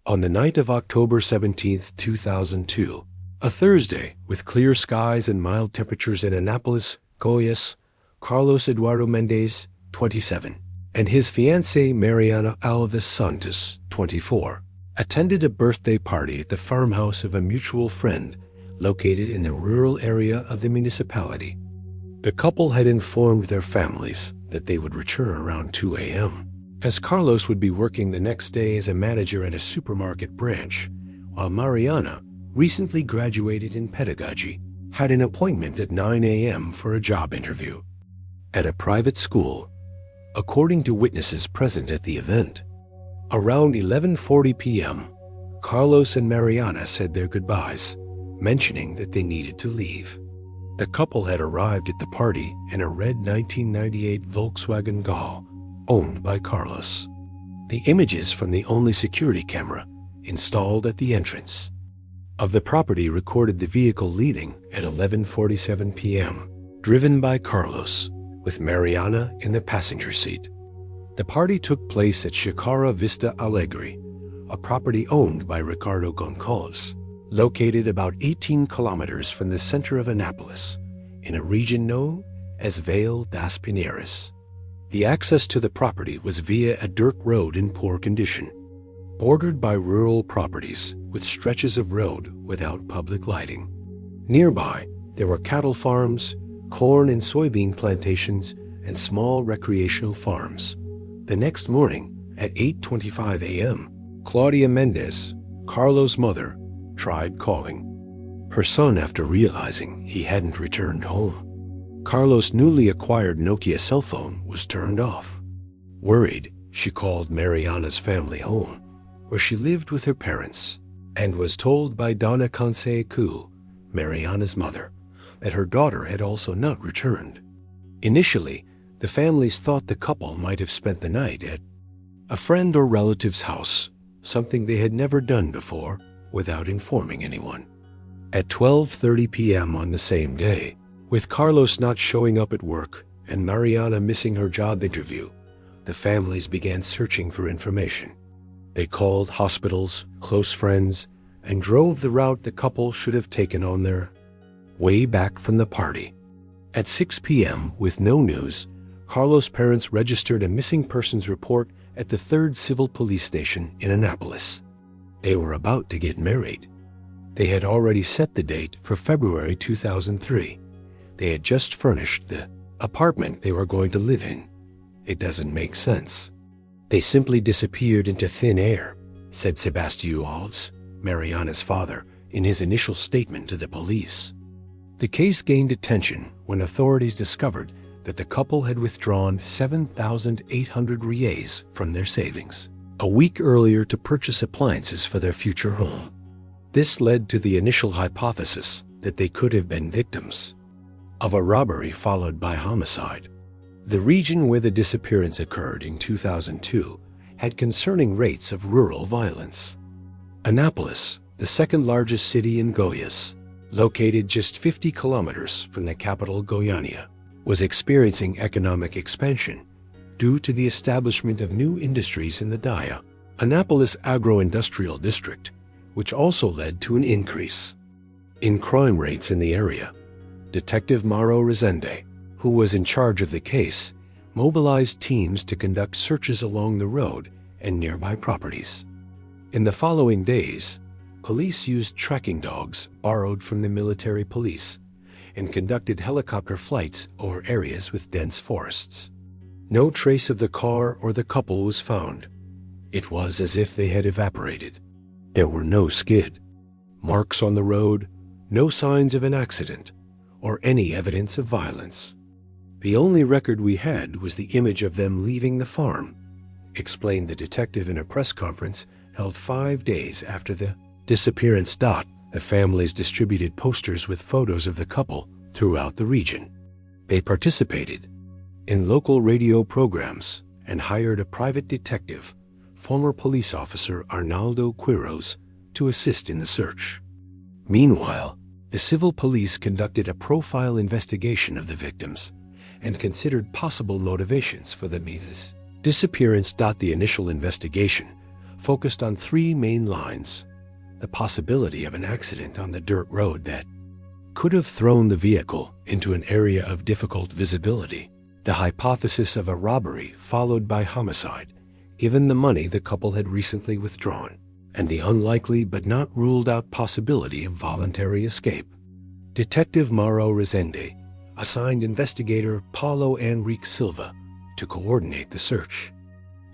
On the night of October 17, 2002, a Thursday with clear skies and mild temperatures in Anápolis, Goiás, Carlos Eduardo Mendez, 27, and his fiancée Mariana Alves Santos, 24, attended a birthday party at the farmhouse of a mutual friend located in the rural area of the municipality. The couple had informed their families that they would return around 2 a.m., as Carlos would be working the next day as a manager at a supermarket branch, while Mariana, recently graduated in pedagogy, had an appointment at 9 a.m. for a job interview at a private school, according to witnesses present at the event. Around 11:40 p.m., Carlos and Mariana said their goodbyes, mentioning that they needed to leave. The couple had arrived at the party in a red 1998 Volkswagen Gol, owned by Carlos. The images from the only security camera installed at the entrance of the property recorded the vehicle leaving at 11:47 p.m., driven by Carlos, with Mariana in the passenger seat. The party took place at Chacara Vista Alegre, a property owned by Ricardo Goncalves, located about 18 kilometers from the center of Anápolis, in a region known as Vale das Pinheiras. The access to the property was via a dirt road in poor condition, bordered by rural properties with stretches of road without public lighting. Nearby, there were cattle farms, corn and soybean plantations, and small recreational farms. The next morning, at 8:25 a.m., Claudia Mendez, Carlos' mother, tried calling her son after realizing he hadn't returned home. Carlos' newly acquired Nokia cell phone was turned off. Worried, she called Mariana's family home, where she lived with her parents, and was told by Donna Cansecu, Mariana's mother, that her daughter had also not returned. Initially, the families thought the couple might have spent the night at a friend or relative's house, something they had never done before without informing anyone. At 12:30 p.m. on the same day, with Carlos not showing up at work and Mariana missing her job interview, the families began searching for information. They called hospitals, close friends, and drove the route the couple should have taken on their way back from the party. At 6 p.m., with no news, Carlos' parents registered a missing persons report at the 3rd Civil Police Station in Anápolis. They were about to get married. They had already set the date for February 2003. They had just furnished the apartment they were going to live in. It doesn't make sense. They simply disappeared into thin air, said Sebastião Alves, Mariana's father, in his initial statement to the police. The case gained attention when authorities discovered that the couple had withdrawn 7,800 reais from their savings a week earlier to purchase appliances for their future home. This led to the initial hypothesis that they could have been victims of a robbery followed by homicide. The region where the disappearance occurred in 2002 had concerning rates of rural violence. Anápolis, the second largest city in Goiás, located just 50 kilometers from the capital Goiânia, was experiencing economic expansion due to the establishment of new industries in the Dia, Anápolis agro-industrial district, which also led to an increase in crime rates in the area. Detective Mauro Rezende, who was in charge of the case, mobilized teams to conduct searches along the road and nearby properties. In the following days, police used tracking dogs borrowed from the military police and conducted helicopter flights over areas with dense forests. No trace of the car or the couple was found. It was as if they had evaporated. There were no skid marks on the road, no signs of an accident, or any evidence of violence. The only record we had was the image of them leaving the farm, explained the detective in a press conference held 5 days after the disappearance. The families distributed posters with photos of the couple throughout the region. They participated in local radio programs and hired a private detective, former police officer Arnaldo Quiros, to assist in the search. Meanwhile, the civil police conducted a profile investigation of the victims and considered possible motivations for the disappearance. The initial investigation focused on three main lines: the possibility of an accident on the dirt road that could have thrown the vehicle into an area of difficult visibility, the hypothesis of a robbery followed by homicide, given the money the couple had recently withdrawn, and the unlikely but not ruled out possibility of voluntary escape. Detective Mauro Rezende assigned investigator Paulo Henrique Silva to coordinate the search.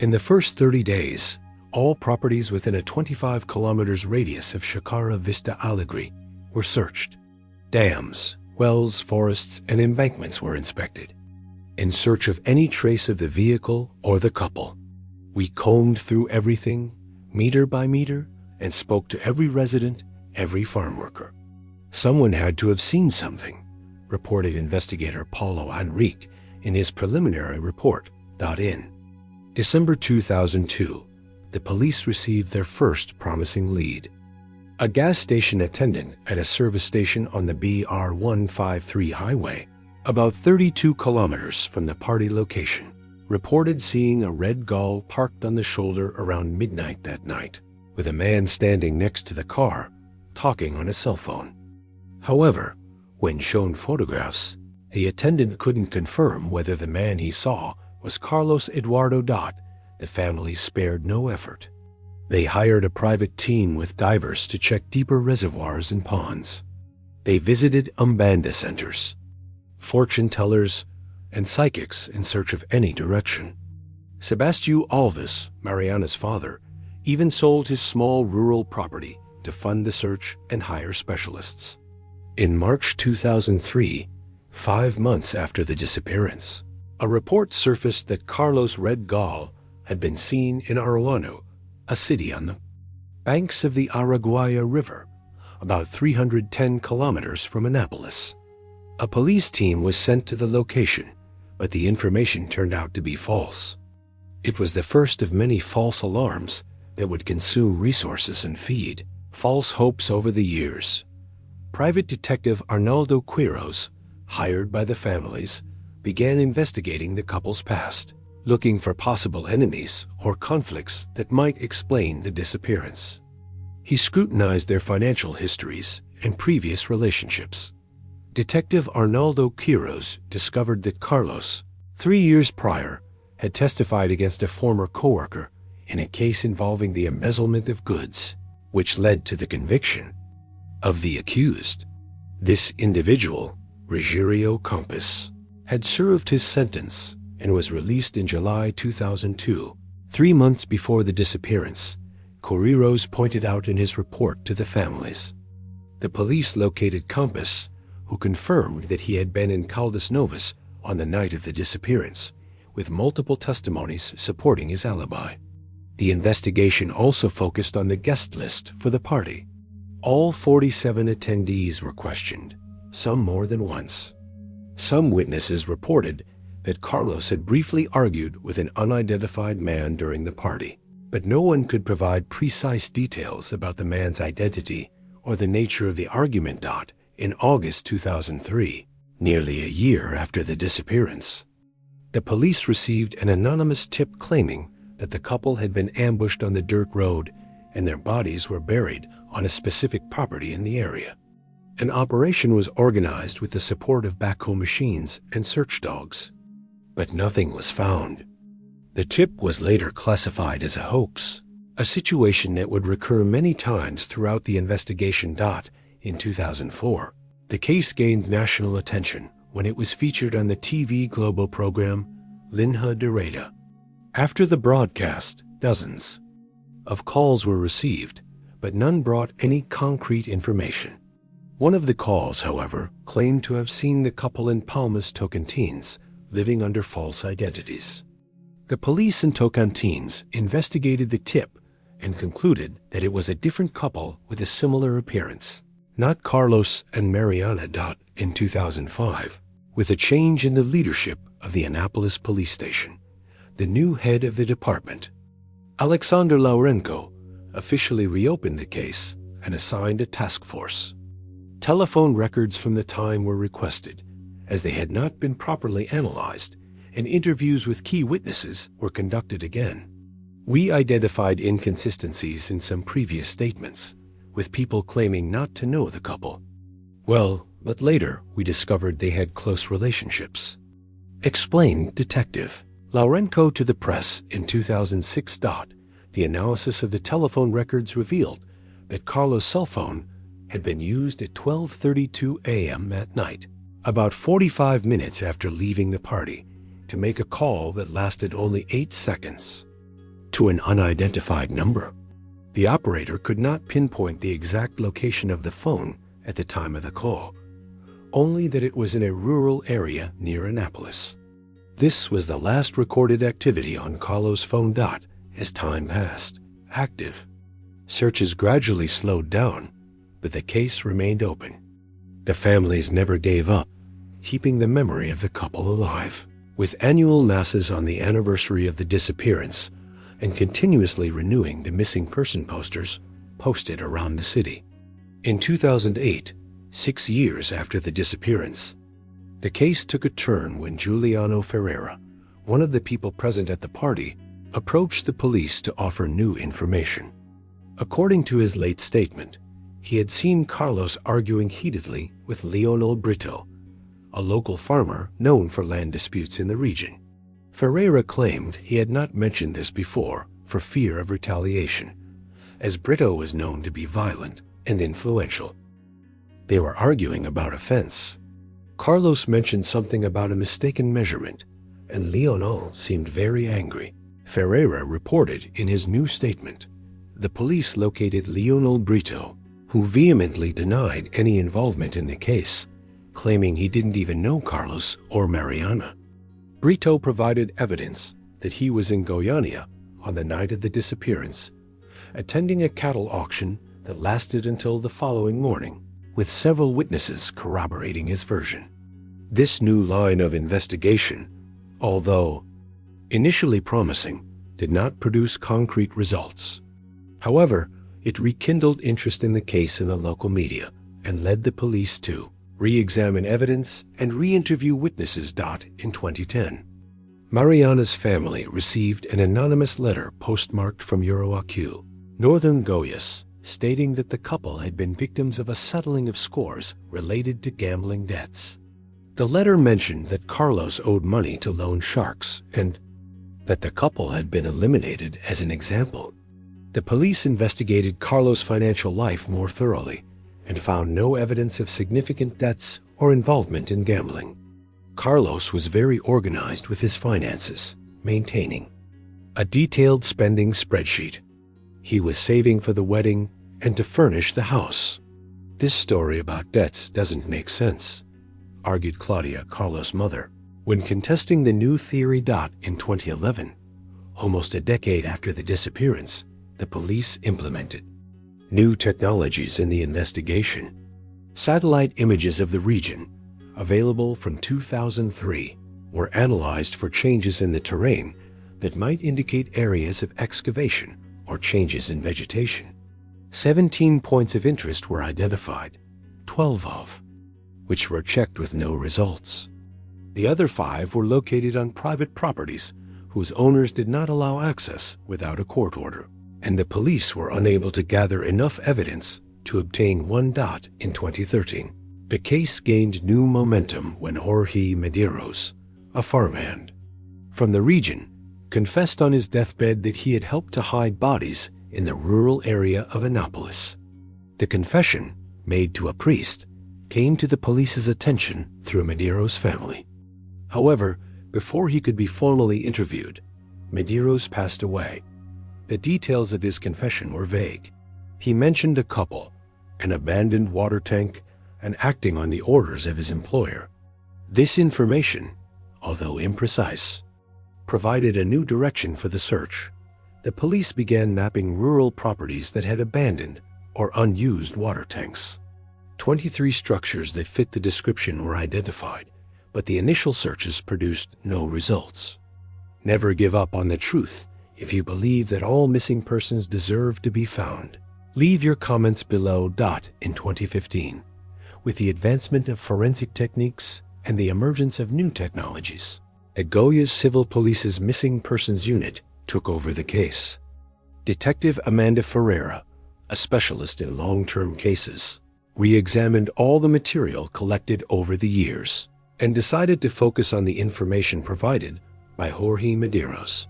In the first 30 days, all properties within a 25 kilometers radius of Chacara Vista Alegre were searched. Dams, wells, forests, and embankments were inspected, in search of any trace of the vehicle or the couple. We combed through everything, meter by meter, and spoke to every resident, every farm worker. Someone had to have seen something, reported investigator Paulo Henrique in his preliminary report. In December 2002, the police received their first promising lead. A gas station attendant at a service station on the BR-153 highway, about 32 kilometers from the party location, reported seeing a red Gull parked on the shoulder around midnight that night, with a man standing next to the car, talking on a cell phone. However, when shown photographs, the attendant couldn't confirm whether the man he saw was Carlos Eduardo. The family spared no effort. They hired a private team with divers to check deeper reservoirs and ponds. They visited Umbanda centers, fortune tellers, and psychics in search of any direction. Sebastião Alves, Mariana's father, even sold his small rural property to fund the search and hire specialists. In March 2003, 5 months after the disappearance, a report surfaced that Carlos' red Gull had been seen in Aruano, a city on the banks of the Araguaia River, about 310 kilometers from Anápolis. A police team was sent to the location, but the information turned out to be false. It was the first of many false alarms that would consume resources and feed false hopes over the years. Private detective Arnaldo Quiros, hired by the families, began investigating the couple's past, looking for possible enemies or conflicts that might explain the disappearance. He scrutinized their financial histories and previous relationships. Detective Arnaldo Quiros discovered that Carlos, 3 years prior, had testified against a former coworker in a case involving the embezzlement of goods, which led to the conviction of the accused. This individual, Rogério Campos, had served his sentence and was released in July 2002, 3 months before the disappearance, Quiros pointed out in his report to the families. The police located Campos, who confirmed that he had been in Caldas Novas on the night of the disappearance, with multiple testimonies supporting his alibi. The investigation also focused on the guest list for the party. All 47 attendees were questioned, some more than once. Some witnesses reported that Carlos had briefly argued with an unidentified man during the party, but no one could provide precise details about the man's identity or the nature of the argument. In August 2003, nearly a year after the disappearance, the police received an anonymous tip claiming that the couple had been ambushed on the dirt road and their bodies were buried on a specific property in the area. An operation was organized with the support of backhoe machines and search dogs, but nothing was found. The tip was later classified as a hoax, a situation that would recur many times throughout the investigation. In 2004, the case gained national attention when it was featured on the TV Globo program Linha Direita. After the broadcast, dozens of calls were received, but none brought any concrete information. One of the calls, however, claimed to have seen the couple in Palmas Tocantins living under false identities. The police in Tocantins investigated the tip and concluded that it was a different couple with a similar appearance, not Carlos and Mariana. In 2005, with a change in the leadership of the Anápolis police station, the new head of the department, Alexander Laurenko, officially reopened the case and assigned a task force. Telephone records from the time were requested, as they had not been properly analyzed, and interviews with key witnesses were conducted again. We identified inconsistencies in some previous statements, with people claiming not to know the couple. Well, but later we discovered they had close relationships. Explained Detective Laurenko to the press in 2006. The analysis of the telephone records revealed that Carlos' cell phone had been used at 12:32 a.m. that night, about 45 minutes after leaving the party, to make a call that lasted only 8 seconds to an unidentified number. The operator could not pinpoint the exact location of the phone at the time of the call, only that it was in a rural area near Annapolis. This was the last recorded activity on Carlos' phone. As time passed, active searches gradually slowed down, but the case remained open. The families never gave up, keeping the memory of the couple alive, with annual masses on the anniversary of the disappearance and continuously renewing the missing person posters posted around the city. In 2008, 6 years after the disappearance, the case took a turn when Juliano Ferreira, one of the people present at the party, approached the police to offer new information. According to his late statement, he had seen Carlos arguing heatedly with Leonel Brito, a local farmer known for land disputes in the region. Ferreira claimed he had not mentioned this before for fear of retaliation, as Brito was known to be violent and influential. They were arguing about a fence. Carlos mentioned something about a mistaken measurement, and Leonel seemed very angry. Ferreira reported in his new statement, the police located Leonel Brito, who vehemently denied any involvement in the case, claiming he didn't even know Carlos or Mariana. Brito provided evidence that he was in Goiânia on the night of the disappearance, attending a cattle auction that lasted until the following morning, with several witnesses corroborating his version. This new line of investigation, although initially promising, did not produce concrete results. However, it rekindled interest in the case in the local media and led the police to re-examine evidence and re-interview witnesses. In 2010, Mariana's family received an anonymous letter postmarked from Uruacu, northern Goiás, stating that the couple had been victims of a settling of scores related to gambling debts. The letter mentioned that Carlos owed money to loan sharks and that the couple had been eliminated as an example. The police investigated Carlos' financial life more thoroughly and found no evidence of significant debts or involvement in gambling. Carlos was very organized with his finances, maintaining a detailed spending spreadsheet. He was saving for the wedding and to furnish the house. This story about debts doesn't make sense, argued Claudia, Carlos' mother, when contesting the new theory. In 2011, almost a decade after the disappearance, the police implemented new technologies in the investigation. Satellite images of the region, available from 2003, were analyzed for changes in the terrain that might indicate areas of excavation or changes in vegetation. 17 points of interest were identified, 12 of which were checked with no results. The other 5 were located on private properties whose owners did not allow access without a court order, and the police were unable to gather enough evidence to obtain 1. In 2013, the case gained new momentum when Jorge Medeiros, a farmhand from the region, confessed on his deathbed that he had helped to hide bodies in the rural area of Annapolis. The confession, made to a priest, came to the police's attention through Medeiros' family. However, before he could be formally interviewed, Medeiros passed away. The details of his confession were vague. He mentioned a couple, an abandoned water tank, and acting on the orders of his employer. This information, although imprecise, provided a new direction for the search. The police began mapping rural properties that had abandoned or unused water tanks. 23 structures that fit the description were identified, but the initial searches produced no results. Never give up on the truth if you believe that all missing persons deserve to be found. Leave your comments below. In 2015, with the advancement of forensic techniques and the emergence of new technologies, Goiás Civil Police's Missing Persons Unit took over the case. Detective Amanda Ferreira, a specialist in long-term cases, re-examined all the material collected over the years and decided to focus on the information provided by Jorge Medeiros.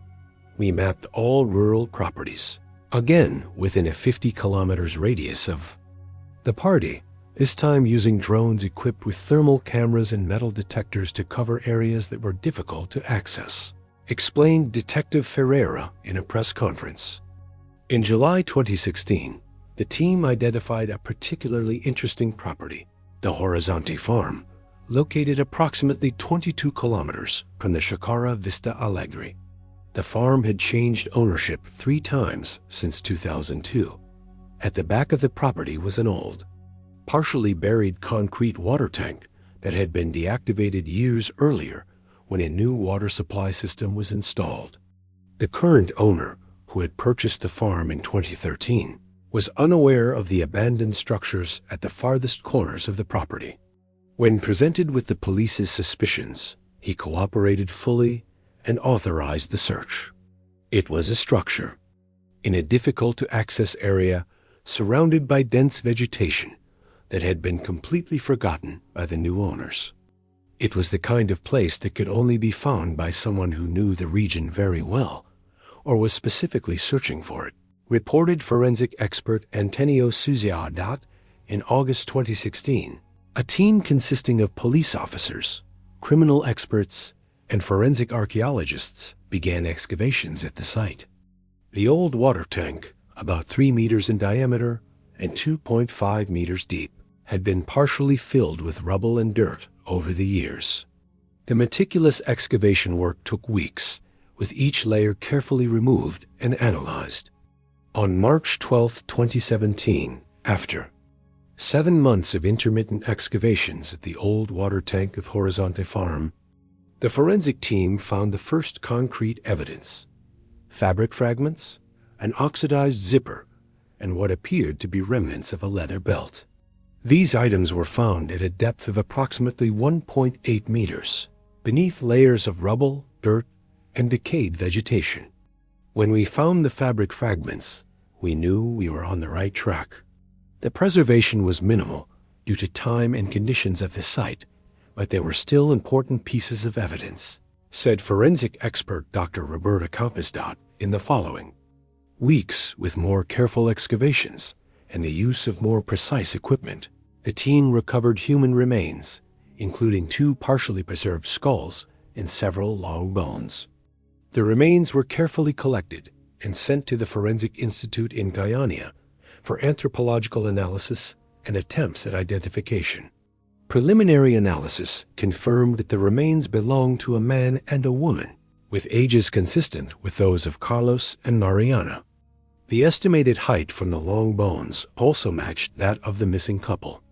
We mapped all rural properties, again within a 50 kilometers radius of the party, this time using drones equipped with thermal cameras and metal detectors to cover areas that were difficult to access, explained Detective Ferreira in a press conference. In July 2016, the team identified a particularly interesting property, the Horizonte Farm, located approximately 22 kilometers from the Chacara Vista Alegre. The farm had changed ownership 3 times since 2002. At the back of the property was an old, partially buried concrete water tank that had been deactivated years earlier when a new water supply system was installed. The current owner, who had purchased the farm in 2013, was unaware of the abandoned structures at the farthest corners of the property. When presented with the police's suspicions, he cooperated fully and authorized the search. It was a structure in a difficult-to-access area surrounded by dense vegetation that had been completely forgotten by the new owners. It was the kind of place that could only be found by someone who knew the region very well or was specifically searching for it, reported forensic expert Antonio Suziadat in August 2016. A team consisting of police officers, criminal experts, and forensic archaeologists began excavations at the site. The old water tank, about 3 meters in diameter and 2.5 meters deep, had been partially filled with rubble and dirt over the years. The meticulous excavation work took weeks, with each layer carefully removed and analyzed. On March 12, 2017, after 7 months of intermittent excavations at the old water tank of Horizonte Farm, the forensic team found the first concrete evidence: fabric fragments, an oxidized zipper, and what appeared to be remnants of a leather belt. These items were found at a depth of approximately 1.8 meters, beneath layers of rubble, dirt, and decayed vegetation. When we found the fabric fragments, we knew we were on the right track. The preservation was minimal due to time and conditions of the site, but they were still important pieces of evidence, said forensic expert Dr. Roberta Campisdot in the following. Weeks with more careful excavations and the use of more precise equipment, the team recovered human remains, including 2 partially preserved skulls and several long bones. The remains were carefully collected and sent to the Forensic Institute in Guyana for anthropological analysis and attempts at identification. Preliminary analysis confirmed that the remains belonged to a man and a woman, with ages consistent with those of Carlos and Mariana. The estimated height from the long bones also matched that of the missing couple.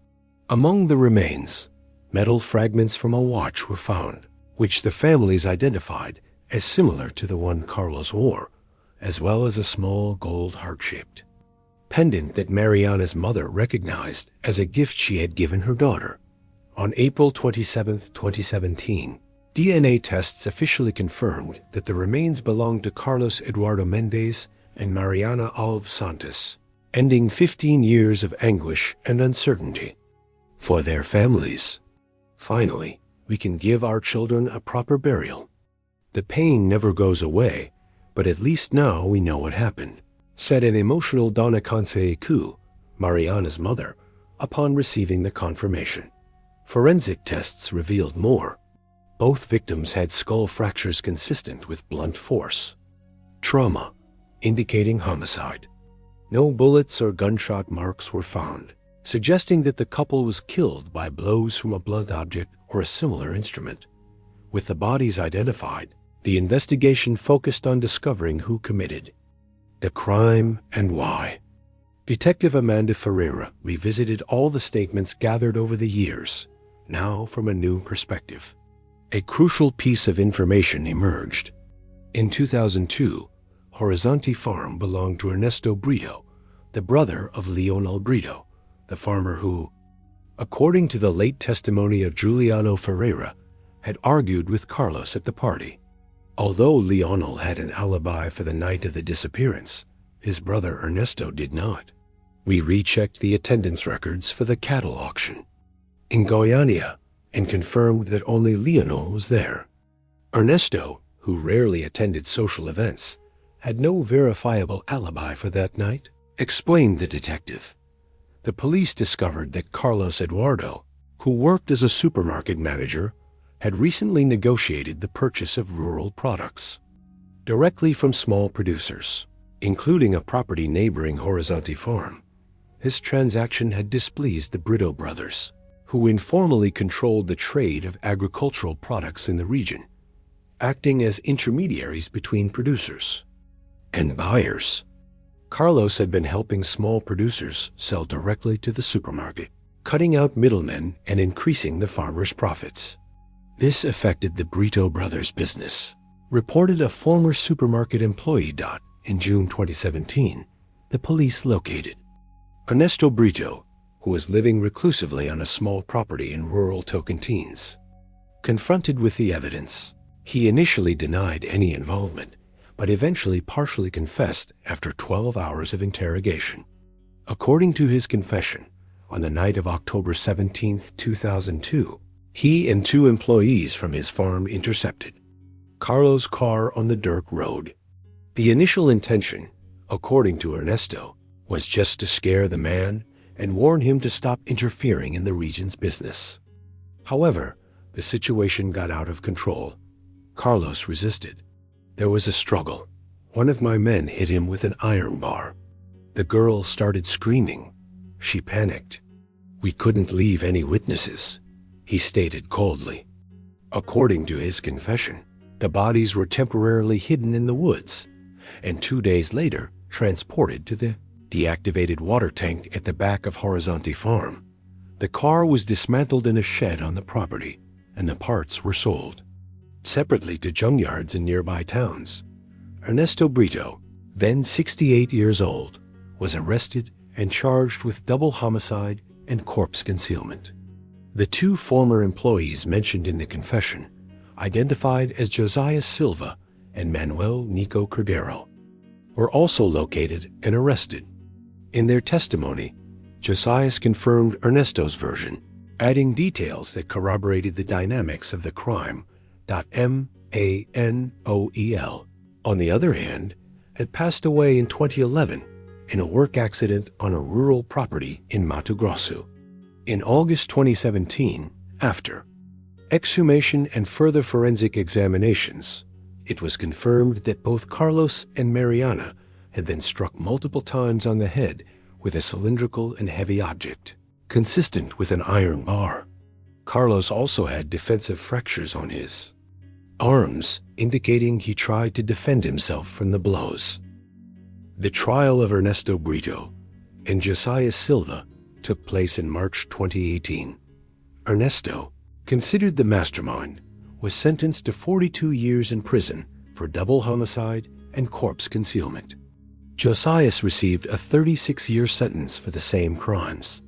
Among the remains, metal fragments from a watch were found, which the families identified as similar to the one Carlos wore, as well as a small gold heart-shaped pendant that Mariana's mother recognized as a gift she had given her daughter. On April 27, 2017, DNA tests officially confirmed that the remains belonged to Carlos Eduardo Mendez and Mariana Alves Santos, ending 15 years of anguish and uncertainty for their families. Finally, we can give our children a proper burial. The pain never goes away, but at least now we know what happened, said an emotional Donna Consecu, Mariana's mother, upon receiving the confirmation. Forensic tests revealed more. Both victims had skull fractures consistent with blunt force trauma, indicating homicide. No bullets or gunshot marks were found, suggesting that the couple was killed by blows from a blunt object or a similar instrument. With the bodies identified, the investigation focused on discovering who committed the crime and why. Detective Amanda Ferreira revisited all the statements gathered over the years, now from a new perspective. A crucial piece of information emerged. In 2002, Horizonte Farm belonged to Ernesto Brito, the brother of Leonel Brito, the farmer who, according to the late testimony of Juliano Ferreira, had argued with Carlos at the party. Although Leonel had an alibi for the night of the disappearance, his brother Ernesto did not. We rechecked the attendance records for the cattle auction in Goiânia and confirmed that only Leonel was there. Ernesto, who rarely attended social events, had no verifiable alibi for that night, explained the detective. The police discovered that Carlos Eduardo, who worked as a supermarket manager, had recently negotiated the purchase of rural products directly from small producers, including a property neighboring Horizonte Farm. This transaction had displeased the Brito brothers, who informally controlled the trade of agricultural products in the region, acting as intermediaries between producers and buyers. Carlos had been helping small producers sell directly to the supermarket, cutting out middlemen and increasing the farmers' profits. This affected the Brito brothers' business, reported a former supermarket employee. In June 2017, the police located Ernesto Brito, who was living reclusively on a small property in rural Tocantins. Confronted with the evidence, he initially denied any involvement, but eventually partially confessed after 12 hours of interrogation. According to his confession, on the night of October 17, 2002, he and 2 employees from his farm intercepted Carlos' car on the dirt road. The initial intention, according to Ernesto, was just to scare the man and warn him to stop interfering in the region's business. However, the situation got out of control. Carlos resisted. There was a struggle. One of my men hit him with an iron bar. The girl started screaming. She panicked. We couldn't leave any witnesses, he stated coldly. According to his confession, the bodies were temporarily hidden in the woods and 2 days later transported to the deactivated water tank at the back of Horizonte Farm. The car was dismantled in a shed on the property, and the parts were sold separately to junkyards in nearby towns. Ernesto Brito, then 68 years old, was arrested and charged with double homicide and corpse concealment. The 2 former employees mentioned in the confession, identified as Josiah Silva and Manuel Nico Cordero, were also located and arrested. In their testimony, Josias confirmed Ernesto's version, adding details that corroborated the dynamics of the crime. Manuel, on the other hand, had passed away in 2011 in a work accident on a rural property in Mato Grosso. In August 2017, after exhumation and further forensic examinations, it was confirmed that both Carlos and Mariana had been struck multiple times on the head with a cylindrical and heavy object, consistent with an iron bar. Carlos also had defensive fractures on his arms, indicating he tried to defend himself from the blows. The trial of Ernesto Brito and Josiah Silva took place in March 2018. Ernesto, considered the mastermind, was sentenced to 42 years in prison for double homicide and corpse concealment. Josias received a 36-year sentence for the same crimes.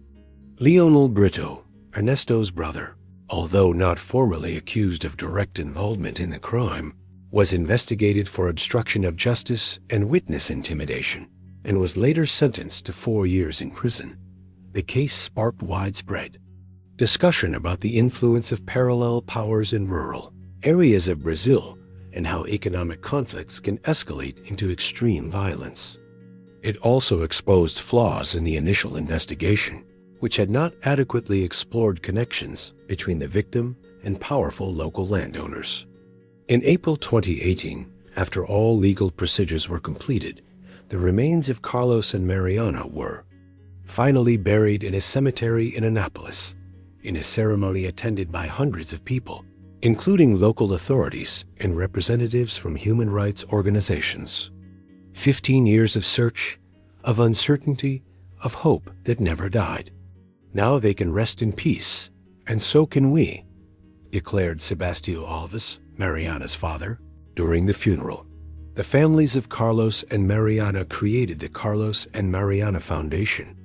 Leonel Brito, Ernesto's brother, although not formally accused of direct involvement in the crime, was investigated for obstruction of justice and witness intimidation, and was later sentenced to 4 years in prison. The case sparked widespread discussion about the influence of parallel powers in rural areas of Brazil and how economic conflicts can escalate into extreme violence. It also exposed flaws in the initial investigation, which had not adequately explored connections between the victim and powerful local landowners. In April 2018, after all legal procedures were completed, the remains of Carlos and Mariana were finally buried in a cemetery in Anápolis, in a ceremony attended by hundreds of people, including local authorities and representatives from human rights organizations. 15 years of search, of uncertainty, of hope that never died. Now they can rest in peace, and so can we, declared Sebastião Alves, Mariana's father, during the funeral. The families of Carlos and Mariana created the Carlos and Mariana Foundation,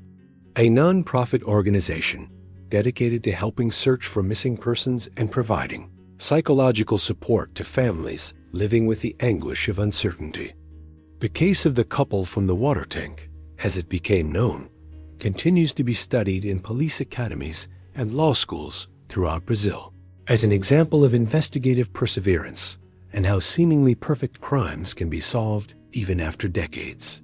a non-profit organization dedicated to helping search for missing persons and providing psychological support to families living with the anguish of uncertainty. The case of the couple from the water tank, as it became known, continues to be studied in police academies and law schools throughout Brazil as an example of investigative perseverance and how seemingly perfect crimes can be solved even after decades.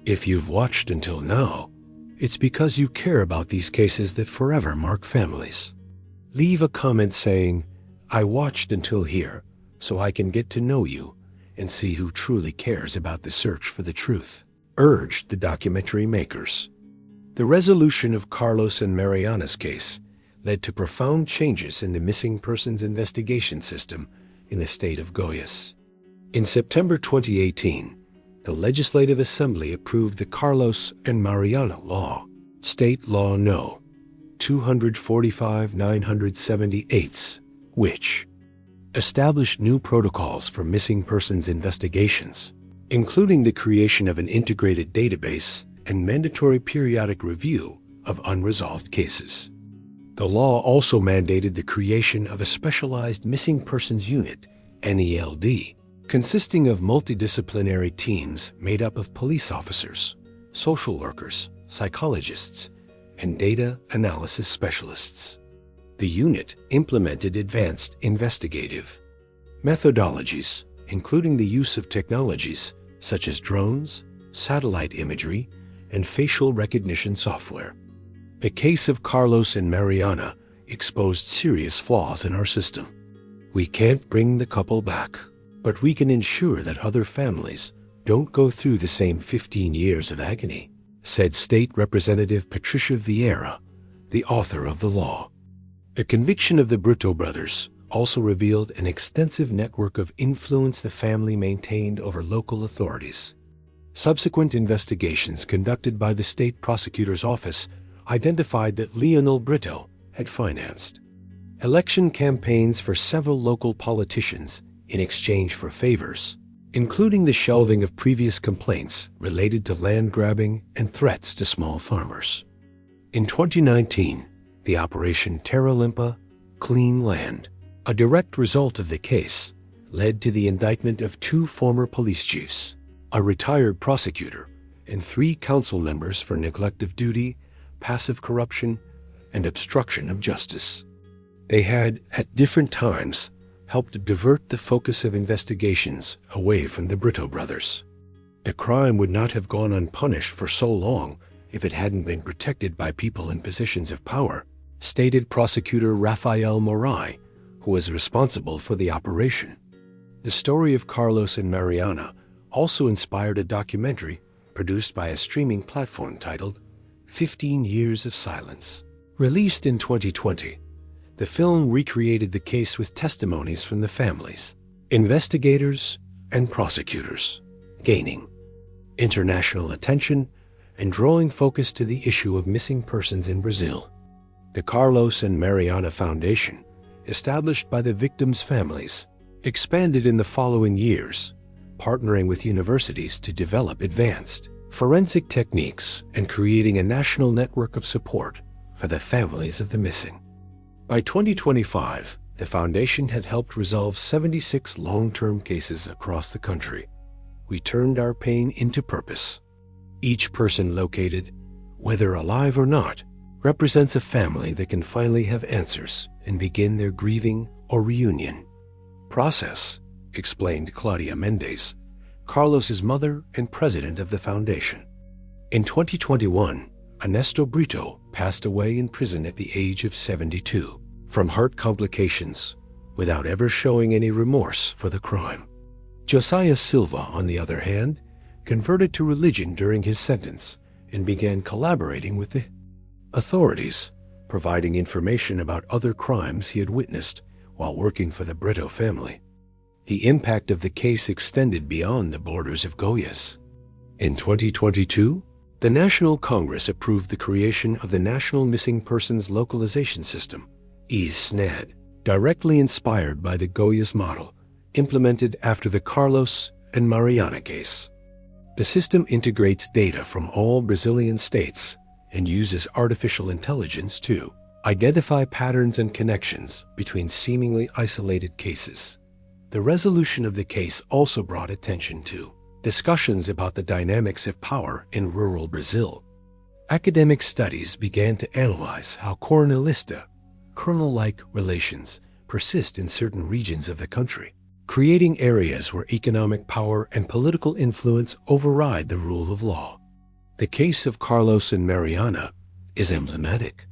If you've watched until now, it's because you care about these cases that forever mark families. Leave a comment saying, "I watched until here, so I can get to know you and see who truly cares about the search for the truth," urged the documentary makers. The resolution of Carlos and Mariana's case led to profound changes in the missing persons investigation system in the state of Goiás. In September 2018, the Legislative Assembly approved the Carlos and Mariana Law, State Law No. 245-978, which established new protocols for missing persons investigations, including the creation of an integrated database and mandatory periodic review of unresolved cases. The law also mandated the creation of a specialized missing persons unit, NELD, consisting of multidisciplinary teams made up of police officers, social workers, psychologists, and data analysis specialists. The unit implemented advanced investigative methodologies, including the use of technologies such as drones, satellite imagery, and facial recognition software. The case of Carlos and Mariana exposed serious flaws in our system. We can't bring the couple back, but we can ensure that other families don't go through the same 15 years of agony, said State Representative Patricia Vieira, the author of the law. The conviction of the Brito brothers also revealed an extensive network of influence the family maintained over local authorities. Subsequent investigations conducted by the state prosecutor's office identified that Leonel Brito had financed election campaigns for several local politicians in exchange for favors, including the shelving of previous complaints related to land grabbing and threats to small farmers. In 2019, the Operation Terra Limpa, Clean Land, a direct result of the case, led to the indictment of 2 former police chiefs, a retired prosecutor, and 3 council members for neglect of duty, passive corruption, and obstruction of justice. They had, at different times, helped divert the focus of investigations away from the Brito brothers. The crime would not have gone unpunished for so long if it hadn't been protected by people in positions of power, stated prosecutor Rafael Morai, who was responsible for the operation. The story of Carlos and Mariana also inspired a documentary produced by a streaming platform titled 15 Years of Silence. Released in 2020, the film recreated the case with testimonies from the families, investigators, and prosecutors, gaining international attention and drawing focus to the issue of missing persons in Brazil. The Carlos and Mariana Foundation, established by the victims' families, expanded in the following years, partnering with universities to develop advanced forensic techniques and creating a national network of support for the families of the missing. By 2025, the foundation had helped resolve 76 long-term cases across the country. We turned our pain into purpose. Each person located, whether alive or not, represents a family that can finally have answers and begin their grieving or reunion process, explained Claudia Mendes, Carlos's mother and president of the foundation. In 2021, Ernesto Brito passed away in prison at the age of 72 from heart complications without ever showing any remorse for the crime. Josiah Silva, on the other hand, converted to religion during his sentence and began collaborating with the authorities, providing information about other crimes he had witnessed while working for the Brito family. The impact of the case extended beyond the borders of Goiás. In 2022, the National Congress approved the creation of the National Missing Persons Localization System, SNAD, directly inspired by the Goiás model, implemented after the Carlos and Mariana case. The system integrates data from all Brazilian states and uses artificial intelligence to identify patterns and connections between seemingly isolated cases. The resolution of the case also brought attention to discussions about the dynamics of power in rural Brazil. Academic studies began to analyze how coronelista, colonel-like relations, persist in certain regions of the country, creating areas where economic power and political influence override the rule of law. The case of Carlos and Mariana is emblematic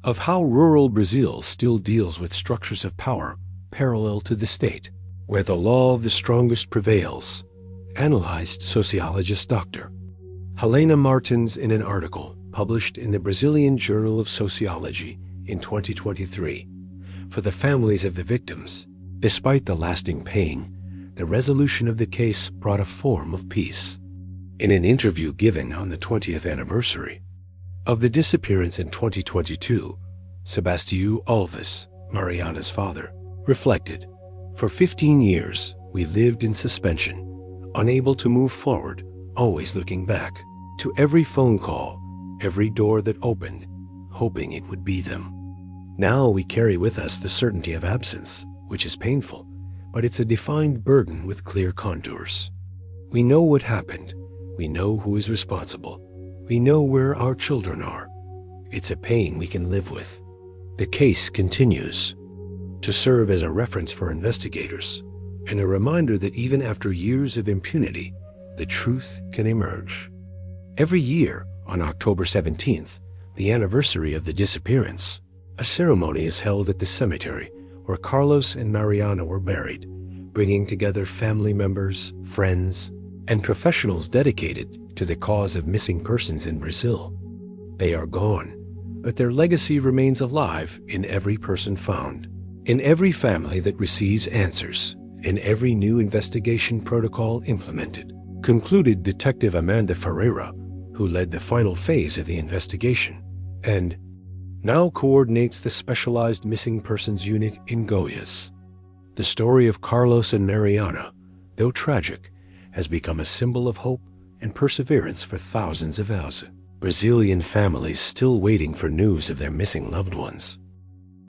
of how rural Brazil still deals with structures of power parallel to the state, where the law of the strongest prevails, analyzed sociologist Dr. Helena Martins in an article published in the Brazilian Journal of Sociology in 2023. For the families of the victims, despite the lasting pain, the resolution of the case brought a form of peace. In an interview given on the 20th anniversary of the disappearance in 2022, Sebastião Alves, Mariana's father, reflected, "For 15 years, we lived in suspension, unable to move forward, always looking back to every phone call, every door that opened, hoping it would be them. Now we carry with us the certainty of absence, which is painful, but it's a defined burden with clear contours. We know what happened. We know who is responsible. We know where our children are. It's a pain we can live with." The case continues to serve as a reference for investigators and a reminder that even after years of impunity, the truth can emerge. Every year, on October 17th, the anniversary of the disappearance, a ceremony is held at the cemetery where Carlos and Mariana were buried, bringing together family members, friends, and professionals dedicated to the cause of missing persons in Brazil. They are gone, but their legacy remains alive in every person found, in every family that receives answers, in every new investigation protocol implemented, concluded Detective Amanda Ferreira, who led the final phase of the investigation, and now coordinates the Specialized Missing Persons Unit in Goiás. The story of Carlos and Mariana, though tragic, has become a symbol of hope and perseverance for thousands of Brazilian families still waiting for news of their missing loved ones.